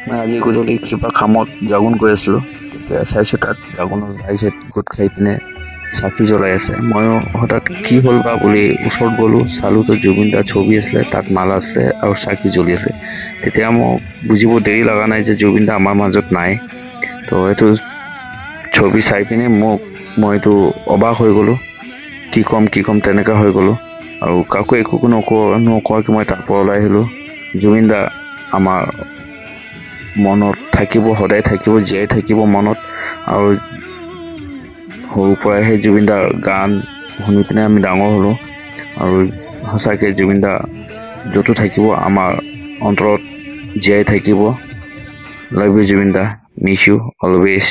মই আজি গধূলি কিবা কামত জাগোন গৈ আছিলোঁ, তেতিয়া চাইছোঁ তাত জাগোনৰ ৰাইজে গোট খাই পিনে চাকি জ্বলাই আছে। ময়ো হঠাৎ কি হ'ল বা বুলি ওচৰত গ'লোঁ, চালোঁ তো জুবিন দাৰ ছবি আছিলে, তাত মালা আছিলে আৰু চাকি জ্বলি আছে। তেতিয়া মোক বুজিব দেৰি লগা নাই যে জুবিন দা আমাৰ মাজত নাই। তো এইটো ছবি চাই পিনে মইতো অবাক হৈ গ'লোঁ, কি ক'ম তেনেকুৱা হৈ গ'লোঁ। আৰু কাকো একো নকোৱাকৈ মই তাৰ পৰা ওলাই আহিলোঁ। জুবিন দা আমাৰ মনত থাকিব, সদায় থাকিব, জীয়াই থাকিব মনত। আৰু সৰুৰ পৰাই সেই জুবিন দাৰ গান শুনি পিনে আমি ডাঙৰ হ'লোঁ। আৰু সঁচাকৈ জুবিন দা য'তো থাকিব আমাৰ অন্তৰত জীয়াই থাকিব। লাভ ইউ জুবিন দা, মিছ ইউ অলৱেজ।